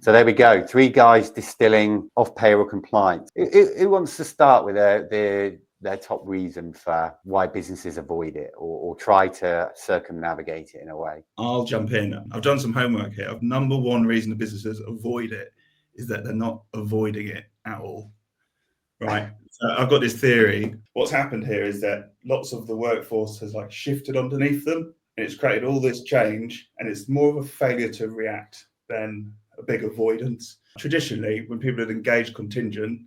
So there we go. 3 guys distilling off-payroll compliance. Who wants to start with their top reason for why businesses avoid it or try to circumnavigate it in a way? I'll jump in. I've done some homework here. Number one reason the businesses avoid it is that they're not avoiding it at all. Right. So I've got this theory. What's happened here is that lots of the workforce has like shifted underneath them, and it's created all this change, and it's more of a failure to react than a big avoidance. Traditionally, when people had engaged contingent,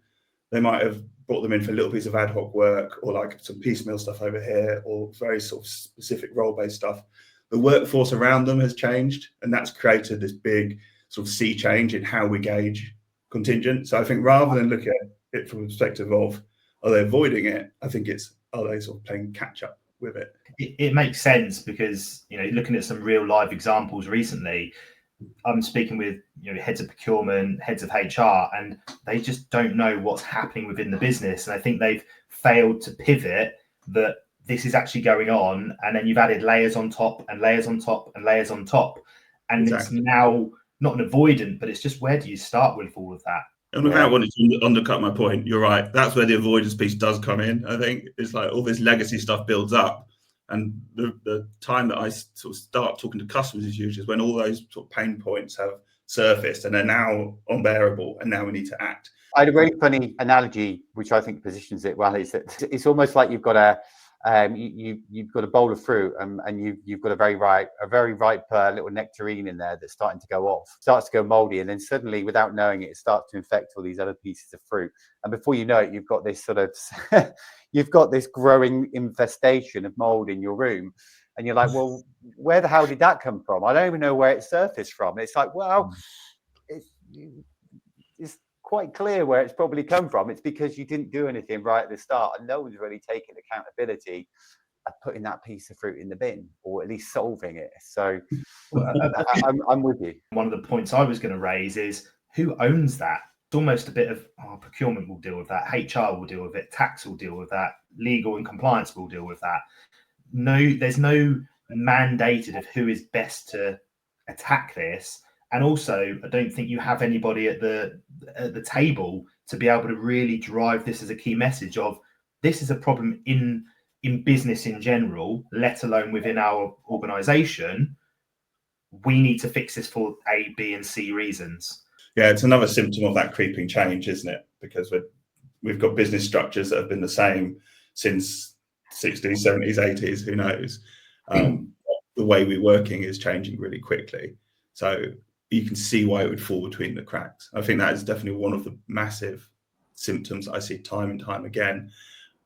they might have brought them in for a little piece of ad hoc work or like some piecemeal stuff over here or very sort of specific role-based stuff. The workforce around them has changed, and that's created this big sort of sea change in how we gauge contingent. So I think rather than look at it from a perspective of are they avoiding it, I think it's are they sort of playing catch up with it. It makes sense because, you know, looking at some real live examples recently, I'm speaking with, you know, heads of procurement, heads of HR, and they just don't know what's happening within the business. And I think they've failed to pivot that this is actually going on. And then you've added layers on top and layers on top and layers on top. And It's now not an avoidant, but it's just where do you start with all of that? And without wanting to undercut my point, you're right. That's where the avoidance piece does come in. I think it's like all this legacy stuff builds up. And the time that I sort of start talking to customers is usually when all those sort of pain points have surfaced and they're now unbearable, and now we need to act. I had a really funny analogy, which I think positions it well. Is that it's almost like you've got a you've got a bowl of fruit, and you've got a very ripe little nectarine in there that's starting to go off, starts to go moldy, and then suddenly, without knowing it, it starts to infect all these other pieces of fruit. And before you know it, you've got this sort of you've got this growing infestation of mold in your room, and you're like, well, where the hell did that come from? I don't even know where it surfaced from. And it's like, well, it's quite clear where it's probably come from. It's because you didn't do anything right at the start, and no one's really taking accountability of putting that piece of fruit in the bin, or at least solving it. So I'm with you. One of the points I was going to raise is who owns that? It's almost a bit of procurement will deal with that, HR will deal with it, tax will deal with that, legal and compliance will deal with that. No, there's no mandated of who is best to attack this. And also, I don't think you have anybody at the table to be able to really drive this as a key message of this is a problem in business in general, let alone within our organization. We need to fix this for A, B, and C reasons. Yeah, it's another symptom of that creeping change, isn't it? Because we've got business structures that have been the same since 60s, 70s, 80s, who knows? The way we're working is changing really quickly. So you can see why it would fall between the cracks. I think that is definitely one of the massive symptoms I see time and time again.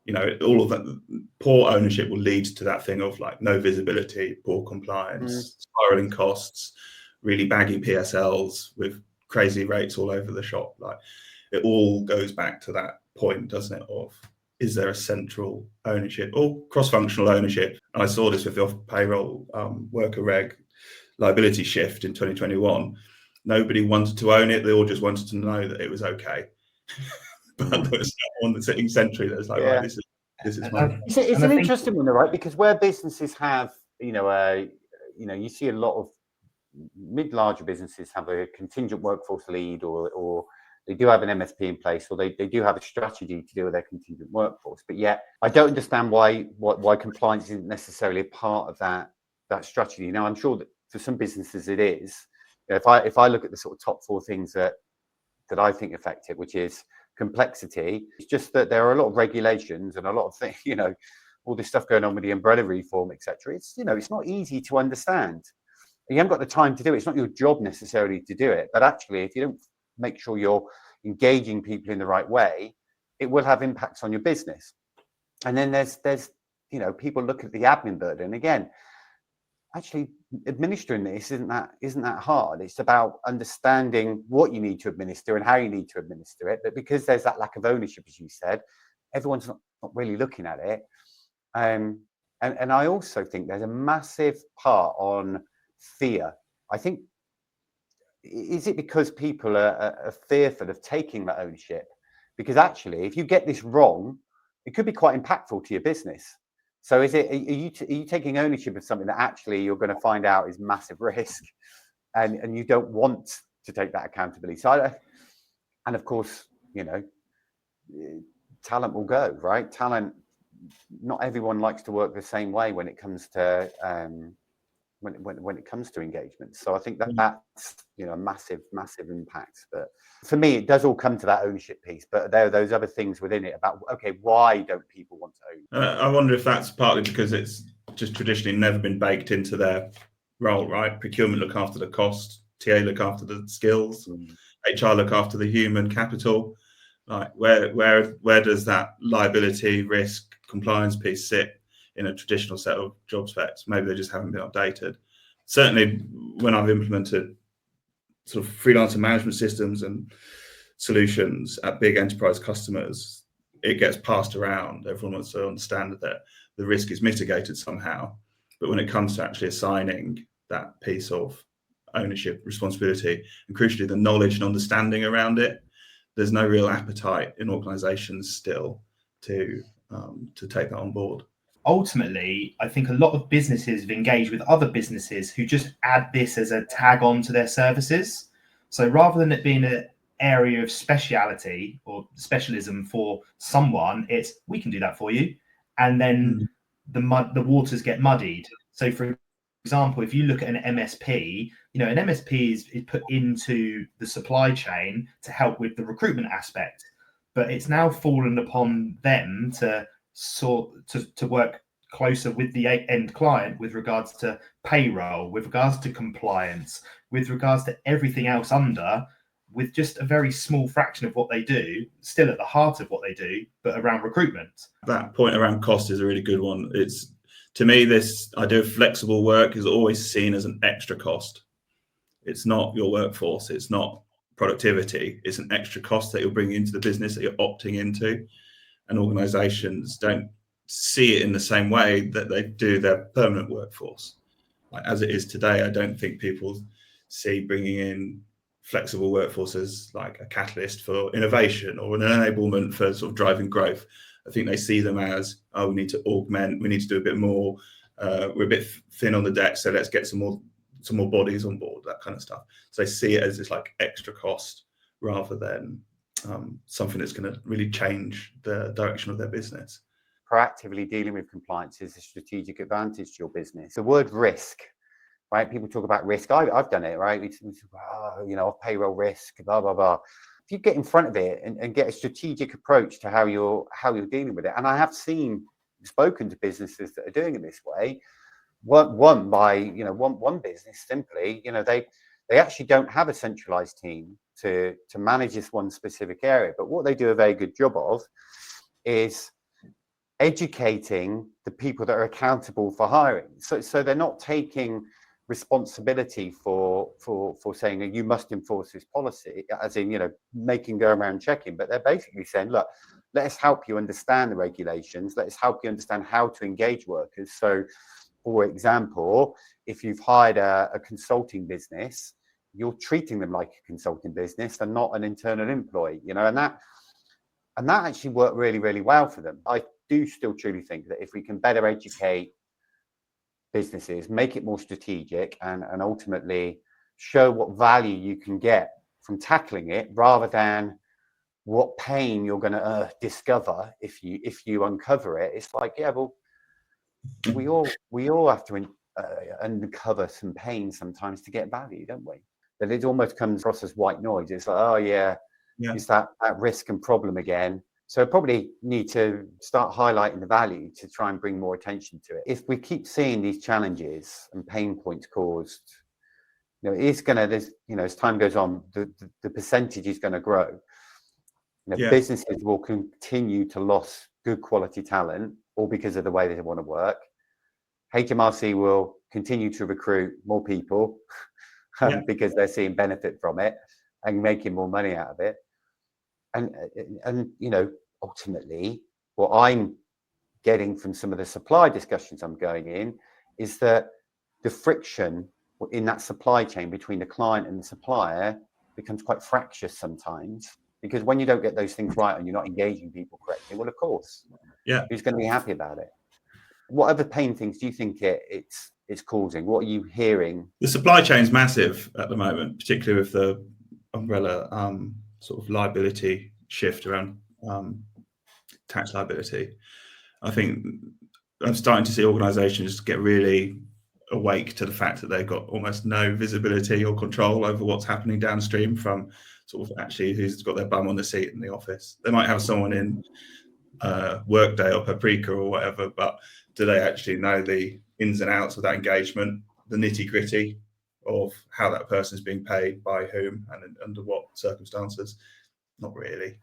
You know, all of that poor ownership will lead to that thing of like no visibility, poor compliance, spiraling costs, really baggy PSLs with crazy rates all over the shop. Like it all goes back to that point, doesn't it? Of is there a central ownership or cross-functional ownership? And I saw this with the off-payroll worker reg liability shift in 2021. Nobody wanted to own it. They all just wanted to know that it was okay. But there was someone sitting centrally that was like, right, this is fine. It's an interesting one, right? Because where businesses have, you see a lot of mid-larger businesses have a contingent workforce lead, or they do have an MSP in place, or they do have a strategy to deal with their contingent workforce. But yet, I don't understand why compliance isn't necessarily a part of that strategy. Now, I'm sure that for some businesses it is. If I look at the sort of top 4 things that I think affect it, which is complexity, it's just that there are a lot of regulations and a lot of things, all this stuff going on with the umbrella reform, etc. It's not easy to understand. You haven't got the time to do it. It's not your job necessarily to do it, but actually, if you don't make sure you're engaging people in the right way, it will have impacts on your business. And then there's people look at the admin burden. Again, actually administering this isn't that hard. It's about understanding what you need to administer and how you need to administer it. But because there's that lack of ownership, as you said, everyone's not really looking at it. And I also think there's a massive part on fear. I think, is it because people are fearful of taking that ownership? Because actually, if you get this wrong, it could be quite impactful to your business. So are you taking ownership of something that actually you're going to find out is massive risk, and you don't want to take that accountability. So, and of course, talent will go, right? Talent, not everyone likes to work the same way when it comes to when it comes to engagement. So I think that's a massive impact. But for me, it does all come to that ownership piece. But there are those other things within it about, okay, why don't people want to own? I wonder if that's partly because it's just traditionally never been baked into their role, right? Procurement look after the cost, TA look after the skills, HR look after the human capital. Like where does that liability, risk, compliance piece sit in a traditional set of job specs? Maybe they just haven't been updated. Certainly, when I've implemented sort of freelancer management systems and solutions at big enterprise customers, it gets passed around. Everyone wants to understand that the risk is mitigated somehow. But when it comes to actually assigning that piece of ownership, responsibility, and crucially the knowledge and understanding around it, there's no real appetite in organizations still to take that on board. Ultimately, I think a lot of businesses have engaged with other businesses who just add this as a tag on to their services. So rather than it being an area of speciality or specialism for someone, it's we can do that for you. And then the waters get muddied. So for example, if you look at an MSP, an MSP is put into the supply chain to help with the recruitment aspect, but it's now fallen upon them to work closer with the end client with regards to payroll, with regards to compliance, with regards to everything else under, with just a very small fraction of what they do, still at the heart of what they do, but around recruitment. That point around cost is a really good one. It's, to me, this idea of flexible work is always seen as an extra cost. It's not your workforce. It's not productivity. It's an extra cost that you're bringing into the business that you're opting into. And organizations don't see it in the same way that they do their permanent workforce. Like, as it is today, I don't think people see bringing in flexible workforce as like a catalyst for innovation or an enablement for sort of driving growth. I think they see them as, we need to augment, we need to do a bit more, we're a bit thin on the deck, so let's get some more bodies on board, that kind of stuff. So they see it as this like extra cost rather than something that's going to really change the direction of their business. Proactively dealing with compliance is a strategic advantage to your business. The word risk, right? People talk about risk. I've done it, right? We talk, off-payroll risk, blah, blah, blah. If you get in front of it and get a strategic approach to how you're dealing with it, and I have spoken to businesses that are doing it this way. One business simply, they actually don't have a centralized team to manage this one specific area. But what they do a very good job of is educating the people that are accountable for hiring. So they're not taking responsibility for saying you must enforce this policy, as in making go around checking, but they're basically saying, look, let us help you understand the regulations, let us help you understand how to engage workers. So for example, if you've hired a consulting business, you're treating them like a consulting business and not an internal employee, and that actually worked really, really well for them. I do still truly think that if we can better educate businesses, make it more strategic, and ultimately show what value you can get from tackling it, rather than what pain you're going to discover if you uncover it. It's like, yeah, well, we all have to uncover some pain sometimes to get value, don't we? That it almost comes across as white noise. It's like, oh yeah. It's that risk and problem again. So probably need to start highlighting the value to try and bring more attention to it. If we keep seeing these challenges and pain points caused, it's going to, as time goes on, the percentage is going to grow. Businesses will continue to lose good quality talent, all because of the way they want to work. HMRC will continue to recruit more people because they're seeing benefit from it and making more money out of it. And ultimately, what I'm getting from some of the supply discussions I'm going in is that the friction in that supply chain between the client and the supplier becomes quite fractious sometimes, because when you don't get those things right and you're not engaging people correctly, well, of course, who's going to be happy about it? What other pain things do you think it's causing? What are you hearing? The supply chain's massive at the moment, particularly with the umbrella sort of liability shift around tax liability. I think I'm starting to see organisations get really awake to the fact that they've got almost no visibility or control over what's happening downstream from sort of actually who's got their bum on the seat in the office. They might have someone in Workday or Paprika or whatever, but do they actually know the ins and outs of that engagement, the nitty gritty of how that person is being paid, by whom, and under what circumstances? Not really.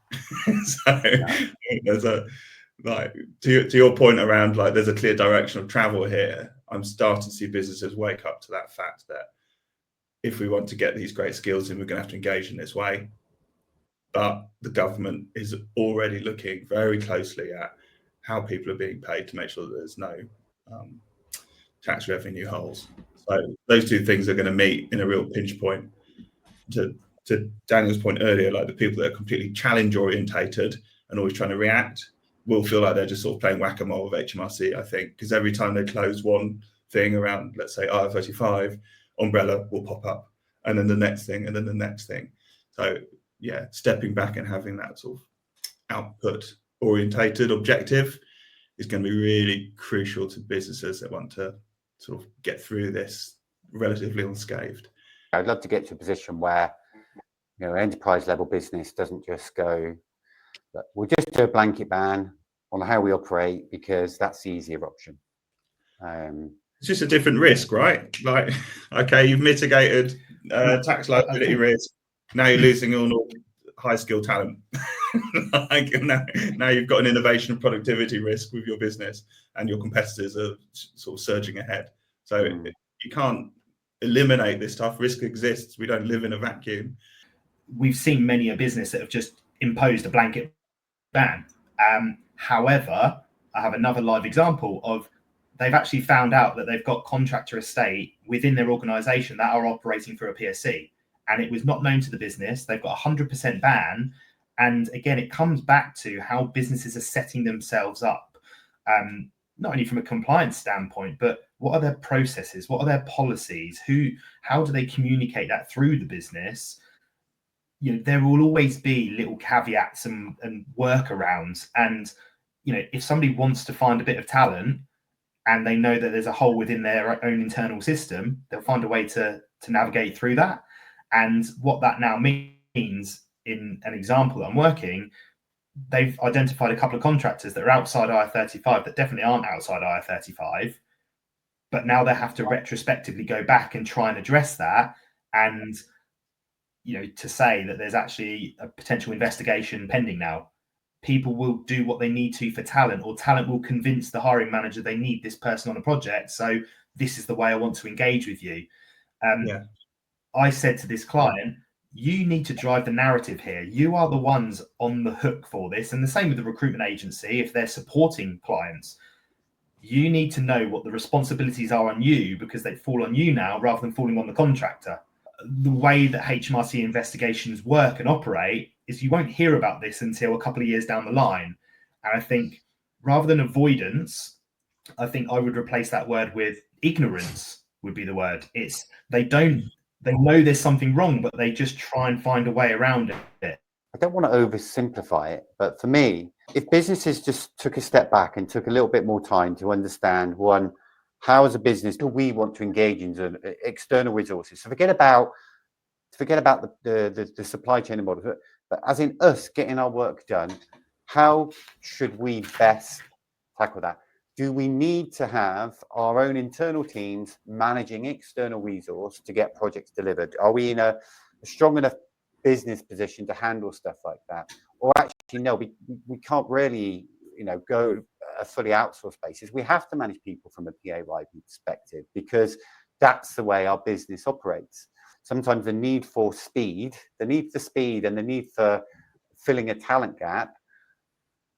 So there's a, like, to your point around, like, there's a clear direction of travel here. I'm starting to see businesses wake up to that fact that if we want to get these great skills in, we're going to have to engage in this way. But the government is already looking very closely at how people are being paid to make sure that there's no tax revenue holes. So those two things are going to meet in a real pinch point. To Daniel's point earlier, like, the people that are completely challenge orientated and always trying to react will feel like they're just sort of playing whack-a-mole with HMRC, I think, because every time they close one thing around, let's say, IR35, umbrella will pop up, and then the next thing, and then the next thing. So yeah, stepping back and having that sort of output orientated objective is going to be really crucial to businesses that want to sort of get through this relatively unscathed. I'd love to get to a position where, you know, enterprise level business doesn't just go, we'll just do a blanket ban on how we operate because that's the easier option. It's just a different risk, right? Like, okay, you've mitigated tax liability risk. Now you're losing all high skilled talent. Like, now you've got an innovation and productivity risk with your business, and your competitors are sort of surging ahead. So you can't eliminate this stuff. Risk exists. We don't live in a vacuum. We've seen many a business that have just imposed a blanket ban. However, I have another live example of they've actually found out that they've got contractor estate within their organisation that are operating through a PSC, and it was not known to the business. They've got 100% ban, and again, it comes back to how businesses are setting themselves up, not only from a compliance standpoint, but what are their processes, what are their policies, how do they communicate that through the business? You know, there will always be little caveats and workarounds. And, you know, if somebody wants to find a bit of talent and they know that there's a hole within their own internal system, they'll find a way to navigate through that. And what that now means, in an example that I'm working, they've identified a couple of contractors that are outside IR35 that definitely aren't outside IR35, but now they have to retrospectively go back and try and address that. And, you know, to say that there's actually a potential investigation pending now. People will do what they need to for talent, or talent will convince the hiring manager they need this person on a project. So this is the way I want to engage with you. I said to this client, you need to drive the narrative here. You are the ones on the hook for this. And the same with the recruitment agency, if they're supporting clients. You need to know what the responsibilities are on you, because they fall on you now rather than falling on the contractor. The way that HMRC investigations work and operate is you won't hear about this until a couple of years down the line. And I think rather than avoidance, I think I would replace that word with ignorance would be the word. It's they know there's something wrong, but they just try and find a way around it. I don't want to oversimplify it, but for me, if businesses just took a step back and took a little bit more time to understand, one, how as a business do we want to engage in external resources? So forget about the supply chain model, but as in us getting our work done, how should we best tackle that? Do we need to have our own internal teams managing external resource to get projects delivered? Are we in a strong enough business position to handle stuff like that? Or actually, no, we can't really, you know, go a fully outsourced basis. We have to manage people from a PAYE perspective, because that's the way our business operates. Sometimes the need for speed and the need for filling a talent gap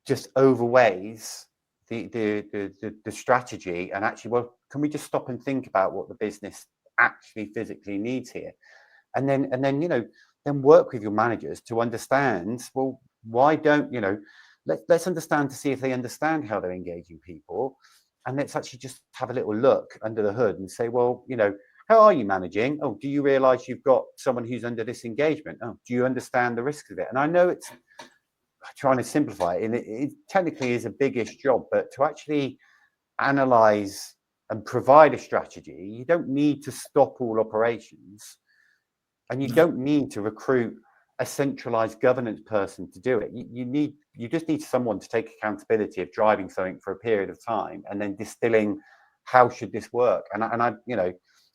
just overweighs the strategy. And actually, well, can we just stop and think about what the business actually physically needs here? And then you know, then work with your managers to understand, well, why don't, you know, let's understand to see if they understand how they're engaging people. And let's actually just have a little look under the hood and say, well, you know, How are you managing? Oh, do you realize you've got someone who's under this engagement? Oh, do you understand the risks of it? And I know it's trying to simplify it, and it technically is a biggish job, but to actually analyze and provide a strategy, you don't need to stop all operations, and you don't need to recruit a centralized governance person to do it. You just need someone to take accountability of driving something for a period of time and then distilling how should this work. And I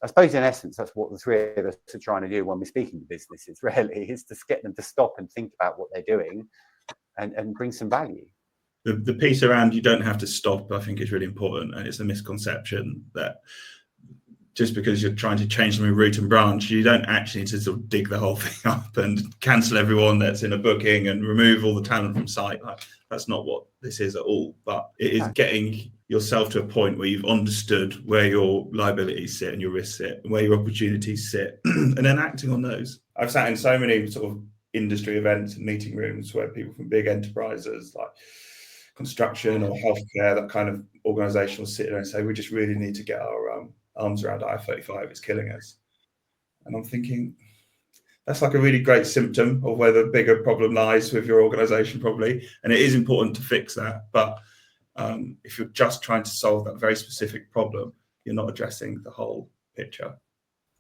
I suppose in essence that's what the three of us are trying to do when we're speaking to businesses, really, is to get them to stop and think about what they're doing and bring some value. The piece around you don't have to stop, I think, is really important, and it's a misconception that just because you're trying to change them in root and branch, you don't actually need to sort of dig the whole thing up and cancel everyone that's in a booking and remove all the talent from site. Like, that's not what this is at all. But it is getting yourself to a point where you've understood where your liabilities sit and your risks sit, and where your opportunities sit, and then acting on those. I've sat in so many sort of industry events and meeting rooms where people from big enterprises like construction or healthcare, that kind of organisation will sit there and say, we just really need to get our arms around I-35, it's killing us. And I'm thinking, that's like a really great symptom of where the bigger problem lies with your organisation, probably. And it is important to fix that. But if you're just trying to solve that very specific problem, you're not addressing the whole picture.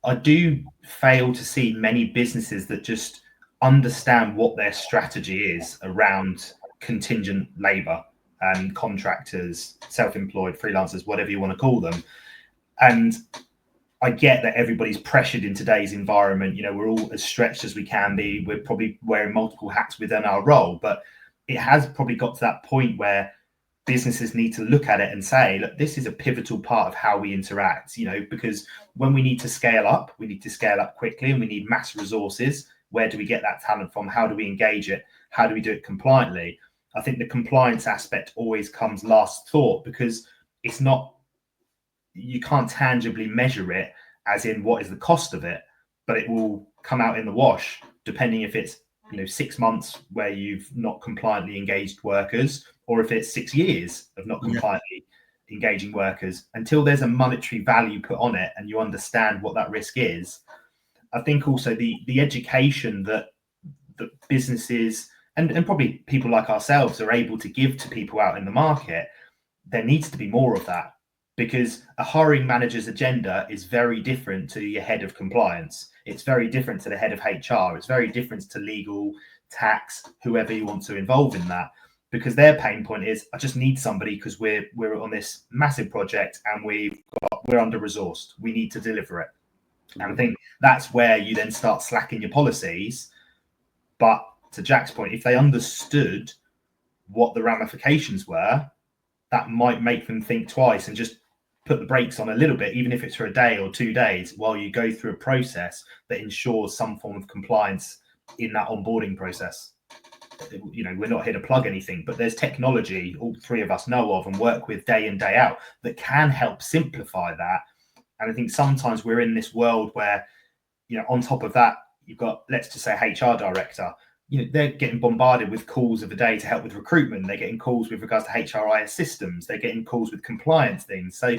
I do fail to see many businesses that just understand what their strategy is around contingent labour and contractors, self-employed, freelancers, whatever you want to call them. And I get that everybody's pressured in today's environment. You know, we're all as stretched as we can be. We're probably wearing multiple hats within our role, but it has probably got to that point where businesses need to look at it and say, look, this is a pivotal part of how we interact, you know, because when we need to scale up, we need to scale up quickly and we need mass resources. Where do we get that talent from? How do we engage it? How do we do it compliantly? I think the compliance aspect always comes last thought, because it's not, you can't tangibly measure it as in what is the cost of it, but it will come out in the wash, depending if it's 6 months where you've not compliantly engaged workers, or if it's 6 years of not compliantly engaging workers. Until there's a monetary value put on it and you understand what that risk is, I think also the education that businesses and probably people like ourselves are able to give to people out in the market, there needs to be more of that. Because a hiring manager's agenda is very different to your head of compliance. It's very different to the head of HR. It's very different to legal, tax, whoever you want to involve in that. Because their pain point is, I just need somebody because we're on this massive project and we're under-resourced. We need to deliver it. And I think that's where you then start slacking your policies. But to Jack's point, if they understood what the ramifications were, that might make them think twice and just put the brakes on a little bit, even if it's for a day or 2 days, while you go through a process that ensures some form of compliance in that onboarding process. We're not here to plug anything, but there's technology all three of us know of and work with day in, day out that can help simplify that. And I think sometimes we're in this world where, on top of that, you've got, let's just say, HR director. They're getting bombarded with calls of a day to help with recruitment. They're getting calls with regards to HRIS systems. They're getting calls with compliance things. So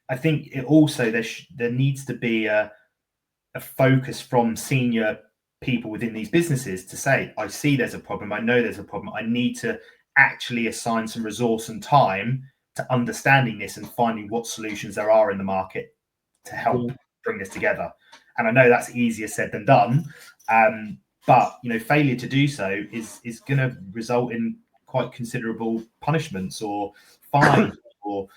I think it also, there needs to be a focus from senior people within these businesses to say, I see there's a problem. I know there's a problem. I need to actually assign some resource and time to understanding this and finding what solutions there are in the market to help bring this together. And I know that's easier said than done. But failure to do so is going to result in quite considerable punishments or fines or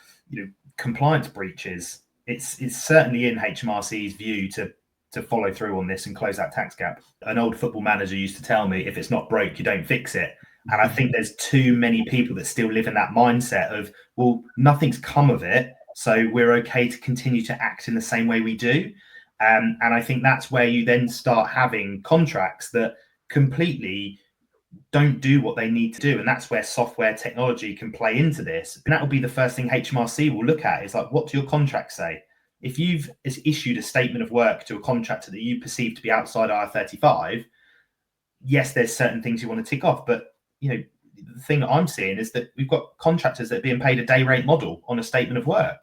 compliance breaches. It's certainly in HMRC's view to follow through on this and close that tax gap. An old football manager used to tell me, if it's not broke, you don't fix it. And I think there's too many people that still live in that mindset of, well, nothing's come of it, so we're okay to continue to act in the same way we do. And I think that's where you then start having contracts that completely don't do what they need to do. And that's where software technology can play into this. And that will be the first thing HMRC will look at, is like, what do your contracts say? If you've issued a statement of work to a contractor that you perceive to be outside IR35, yes, there's certain things you want to tick off. But, the thing that I'm seeing is that we've got contractors that are being paid a day rate model on a statement of work.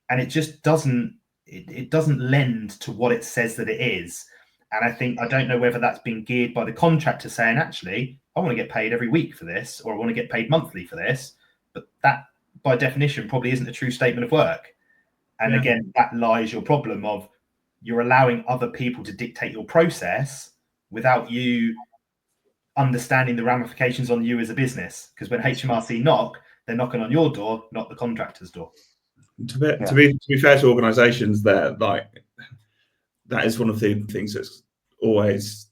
And it just doesn't, it doesn't lend to what it says that it is. And I don't know whether that's been geared by the contractor saying, actually, I want to get paid every week for this, or I want to get paid monthly for this. But that, by definition, probably isn't a true statement of work. And again, that lies your problem of you're allowing other people to dictate your process without you understanding the ramifications on you as a business. Because when HMRC knock, they're knocking on your door, not the contractor's door. To be fair to organisations, that is one of the things that's always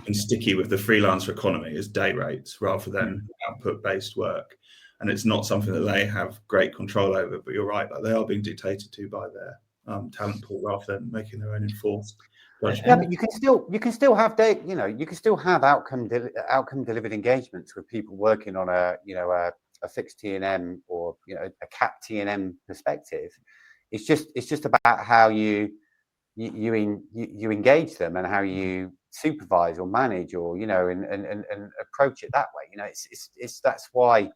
been sticky with the freelancer economy is day rates rather than output-based work, and it's not something that they have great control over. But you're right, like they are being dictated to by their talent pool rather than making their own enforced judgment. Yeah, but you can still have you can still have outcome delivered engagements with people working on a fixed T&M or a cap T&M perspective. It's just about how you engage them and how you supervise or manage or and approach it that way. That's why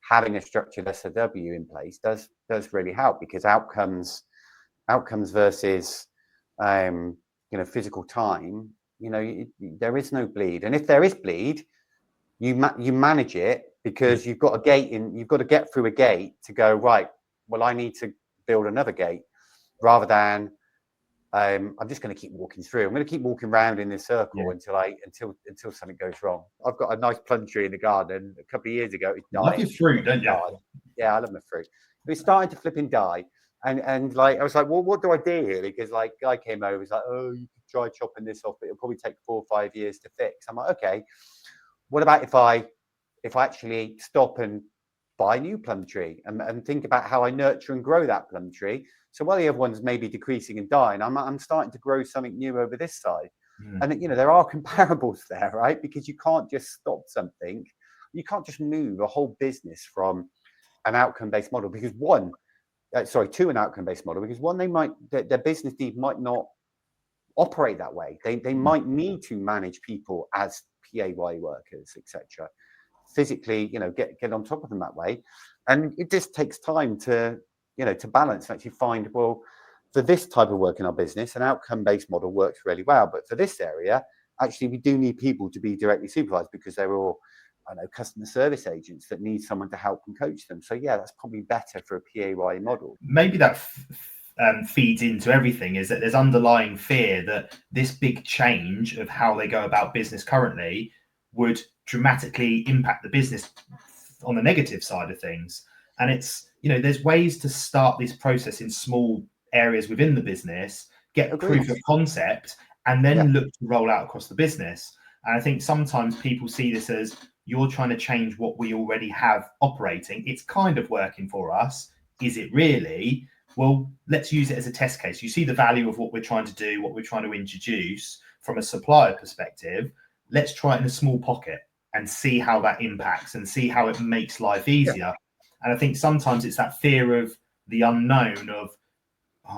having a structured SOW in place does really help, because outcomes versus physical time, there is no bleed, and if there is bleed, you manage it, because you've got to get through a gate to go, right, well, I need to build another gate, rather than I'm just going to keep walking through. I'm going to keep walking around in this circle until something goes wrong. I've got a nice plum tree in the garden. A couple of years ago, it died. Love your fruit, don't you? Yeah, I love my fruit. It was starting to flip and die. And like, I was like, well, what do I do here? Because like, guy came over, was like, oh, you could try chopping this off, but it'll probably take 4 or 5 years to fix. I'm like, okay, what about if I actually stop and buy a new plum tree and think about how I nurture and grow that plum tree? So while the other one's maybe decreasing and dying, I'm starting to grow something new over this side. And there are comparables there, right? Because you can't just stop something. You can't just move a whole business from an outcome-based model, because to an outcome-based model, because their business need might not operate that way. They might need to manage people as PAY workers, etc. Physically, get on top of them that way, and it just takes time to balance and actually find, well, for this type of work in our business, an outcome-based model works really well, but for this area, actually, we do need people to be directly supervised, because they're all customer service agents that need someone to help and coach them. So yeah, that's probably better for a PAY model. Maybe that feeds into everything, is that there's underlying fear that this big change of how they go about business currently would dramatically impact the business on the negative side of things. And it's, there's ways to start this process in small areas within the business, get proof of concept, and then look to roll out across the business. And I think sometimes people see this as, you're trying to change what we already have operating. It's kind of working for us. Is it really? Well, let's use it as a test case. You see the value of what we're trying to do, what we're trying to introduce from a supplier perspective. Let's try it in a small pocket and see how that impacts and see how it makes life easier. And I think sometimes it's that fear of the unknown of,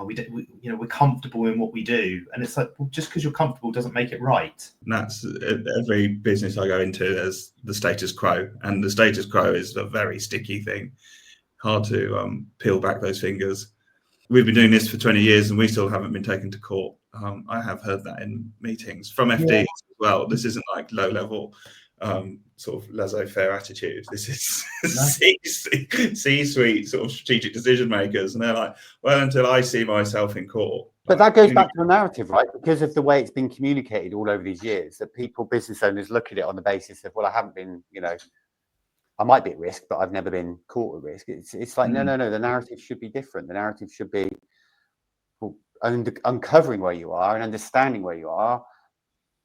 we're comfortable in what we do. And it's like, well, just because you're comfortable doesn't make it right. And that's every business I go into, there's the status quo, and the status quo is a very sticky thing. Hard to peel back those fingers. We've been doing this for 20 years and we still haven't been taken to court. I have heard that in meetings from FDs as well. This isn't like low level sort of laissez-faire attitude. This is C-suite sort of strategic decision makers, and they're like, well, until I see myself in court. But that goes back to the narrative, right? Because of the way it's been communicated all over these years, that business owners look at it on the basis of, well, I haven't been, I might be at risk, but I've never been caught at risk. It's like, no, the narrative should be different. The narrative should be uncovering where you are and understanding where you are.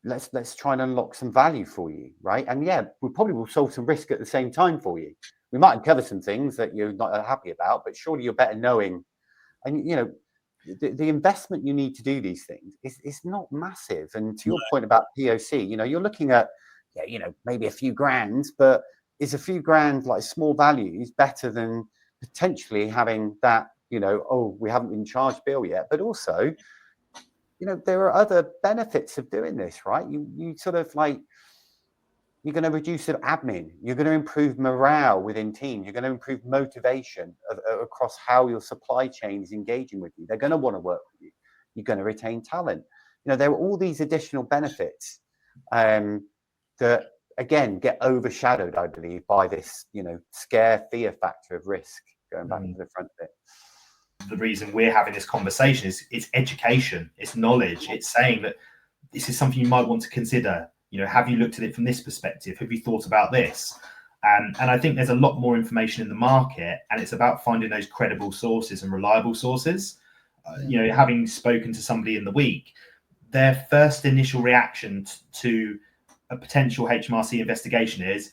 Let's try and unlock some value for you, right? And yeah, we probably will solve some risk at the same time for you. We might uncover some things that you're not happy about, but surely you're better knowing. And the investment you need to do these things is not massive. And to your point about POC, you're looking at maybe a few grand, but is a few grand, like small values, better than potentially having that, we haven't been charged bill yet, but also, there are other benefits of doing this, right? You sort of like, You're going to reduce the admin. You're going to improve morale within teams. You're going to improve motivation across how your supply chain is engaging with you. They're going to want to work with you. You're going to retain talent. You know, there are all these additional benefits that, again, get overshadowed, I believe, by this, you know, fear factor of risk, going back to the front of it. The reason we're having this conversation is it's education, it's knowledge, it's saying that this is something you might want to consider. You know, have you looked at it from this perspective? Have you thought about this? And I think there's a lot more information in the market, and it's about finding those credible sources and reliable sources. You know, having spoken to somebody in the week, their first initial reaction to a potential HMRC investigation is,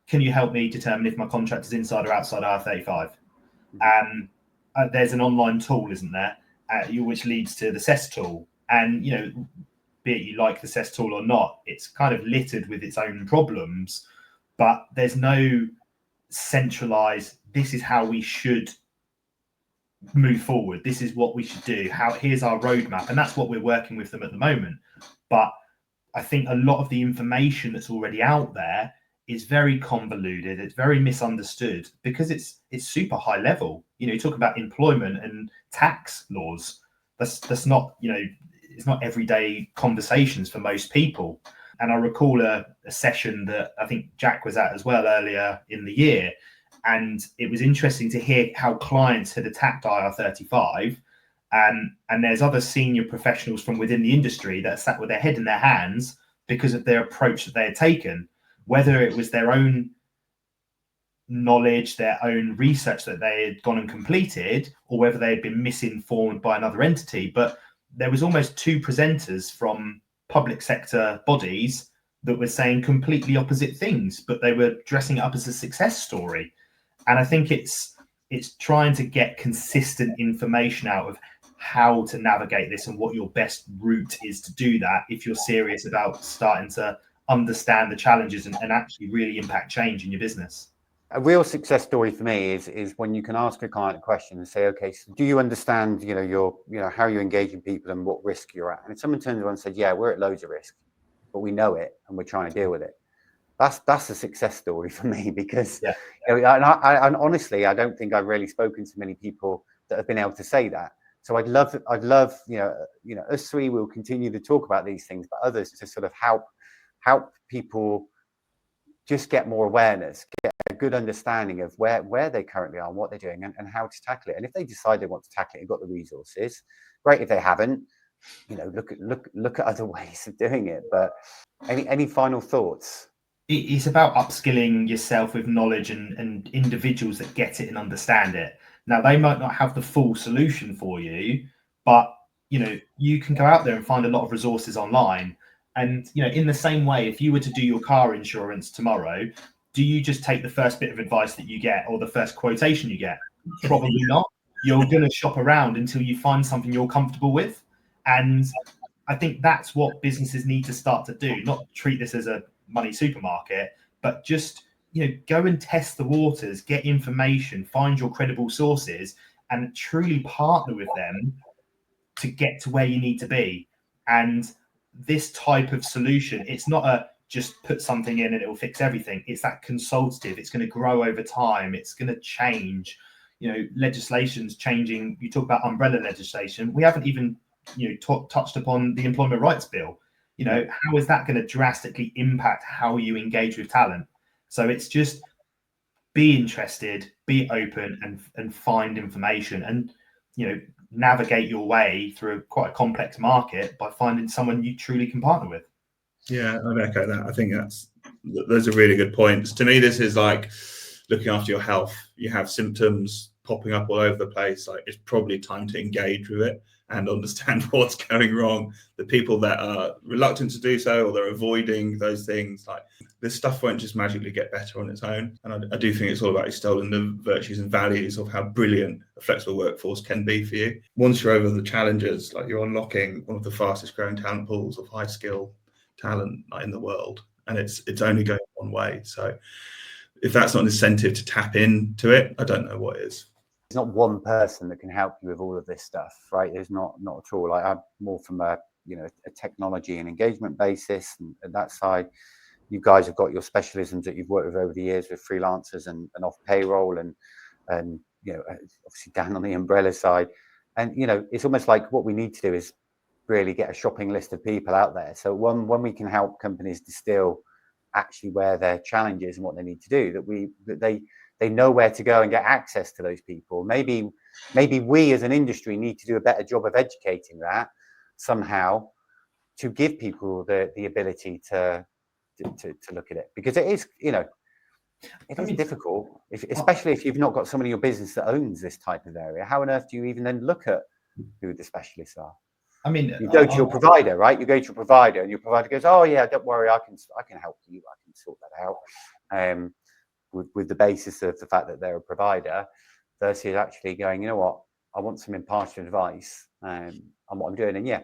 can you help me determine if my contract is inside or outside R35? And there's an online tool, isn't there, which leads to the CES tool. And, you know, be it you like the CES tool or not, it's kind of littered with its own problems, but there's no centralized, this is how we should move forward. This is what we should do. Here's our roadmap. And that's what we're working with them at the moment. But I think a lot of the information that's already out there is very convoluted. It's very misunderstood because it's super high level. You know, you talk about employment and tax laws. That's not, you know, it's not everyday conversations for most people. And I recall a session that I think Jack was at as well earlier in the year. And it was interesting to hear how clients had attacked IR35. And there's other senior professionals from within the industry that sat with their head in their hands because of their approach that they had taken, whether it was their own knowledge, their own research that they had gone and completed, or whether they had been misinformed by another entity. But there was almost two presenters from public sector bodies that were saying completely opposite things, but they were dressing it up as a success story. And I think it's trying to get consistent information out of how to navigate this and what your best route is to do that if you're serious about starting to understand the challenges and actually really impact change in your business. A real success story for me is when you can ask a client a question and say, okay, so do you understand, you know, how you're engaging people and what risk you're at? And if someone turns around and says, yeah, we're at loads of risk, but we know it and we're trying to deal with it. That's a success story for me because, you know, and honestly, I don't think I've really spoken to many people that have been able to say that. So I'd love, you know, us three will continue to talk about these things, but others to sort of help people just get more awareness, get a good understanding of where they currently are and what they're doing and how to tackle it. And if they decide they want to tackle it and got the resources, great. If they haven't, you know, look at other ways of doing it. But any final thoughts? It's about upskilling yourself with knowledge and individuals that get it and understand it. Now, they might not have the full solution for you, but, you know, you can go out there and find a lot of resources online. And, you know, in the same way, if you were to do your car insurance tomorrow, do you just take the first bit of advice that you get or the first quotation you get? Probably not. You're going to shop around until you find something you're comfortable with. And I think that's what businesses need to start to do, not treat this as a money supermarket, but just, you know, go and test the waters, get information, find your credible sources and truly partner with them to get to where you need to be. And this type of solution, it's not a just put something in and it will fix everything. It's that consultative. It's going to grow over time. It's going to change. You know, legislation's changing. You talk about umbrella legislation. We haven't even, you know, touched upon the Employment Rights Bill. You know, how is that going to drastically impact how you engage with talent? So it's just be interested, be open, and find information, and, you know, navigate your way through quite a complex market by finding someone you truly can partner with. Yeah, I'd echo that. I think those are really good points. To me, this is like looking after your health. You have symptoms popping up all over the place. Like, it's probably time to engage with it and understand what's going wrong. The people that are reluctant to do so, or they're avoiding those things, like, this stuff won't just magically get better on its own. And I do think it's all about instilling the virtues and values of how brilliant a flexible workforce can be for you. Once you're over the challenges, like, you're unlocking one of the fastest growing talent pools of high skill talent in the world, and it's only going one way. So if that's not an incentive to tap into it, I don't know what is. There's not one person that can help you with all of this stuff, right? There's not at all. I'm more from a technology and engagement basis and that side. you guys have got your specialisms that you've worked with over the years with freelancers and off payroll and you know, obviously down on the umbrella side. And, you know, it's almost like what we need to do is really get a shopping list of people out there. So when we can help companies distill actually where their challenges and what they need to do, that they know where to go and get access to those people. Maybe we as an industry need to do a better job of educating that somehow to give people the ability to look at it, because it is, you know, it is difficult, especially if you've not got somebody in your business that owns this type of area. How on earth do you even then look at who the specialists are? I mean, you go to your provider, right? You go to your provider, and your provider goes, "Oh yeah, don't worry, I can help you. I can sort that out." With the basis of the fact that they're a provider, versus actually going, you know what, I want some impartial advice on what I'm doing. And yeah,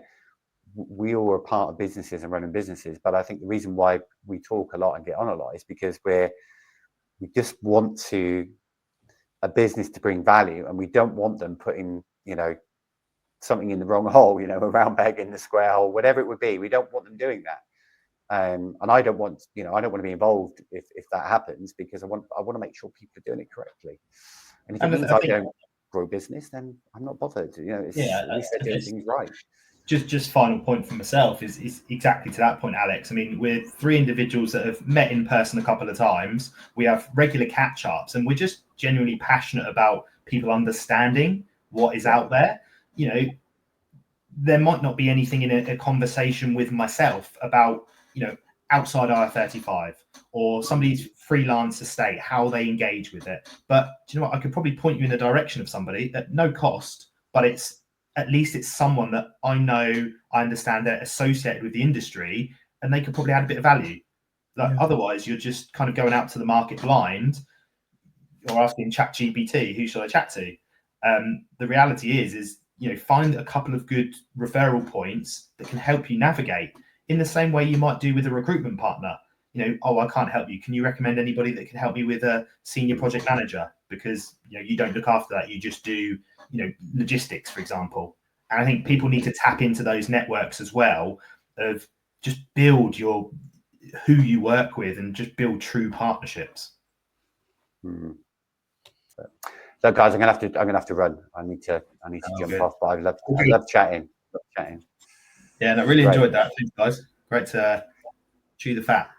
we all are part of businesses and running businesses, but I think the reason why we talk a lot and get on a lot is because we just want a business to bring value, and we don't want them putting, you know, something in the wrong hole, you know, a round peg in the square hole, whatever it would be. We don't want them doing that. And I don't want, you know, I don't want to be involved if that happens, because I want to make sure people are doing it correctly. And if it means I don't grow business, then I'm not bothered. You know, at least they're doing things right. Just final point for myself is exactly to that point, Alex. I mean, we're three individuals that have met in person a couple of times. We have regular catch-ups, and we're just genuinely passionate about people understanding what is out there. You know, there might not be anything in a conversation with myself about, you know, outside IR35 or somebody's freelance estate, how they engage with it. But do you know what? I could probably point you in the direction of somebody at no cost, but at least it's someone that I know, I understand, they're associated with the industry, and they could probably add a bit of value. Like, otherwise, you're just kind of going out to the market blind or asking ChatGPT, who should I chat to? The reality is, you know, find a couple of good referral points that can help you navigate in the same way you might do with a recruitment partner. You know, oh, I can't help you. Can you recommend anybody that can help me with a senior project manager? Because, you know, you don't look after that. You just do, you know, logistics, for example. And I think people need to tap into those networks as well, of just build who you work with and just build true partnerships. Mm-hmm. So guys, I'm gonna have to run. I need to jump off, but I love chatting. Yeah, and I really enjoyed that. Thanks, guys. Great to chew the fat.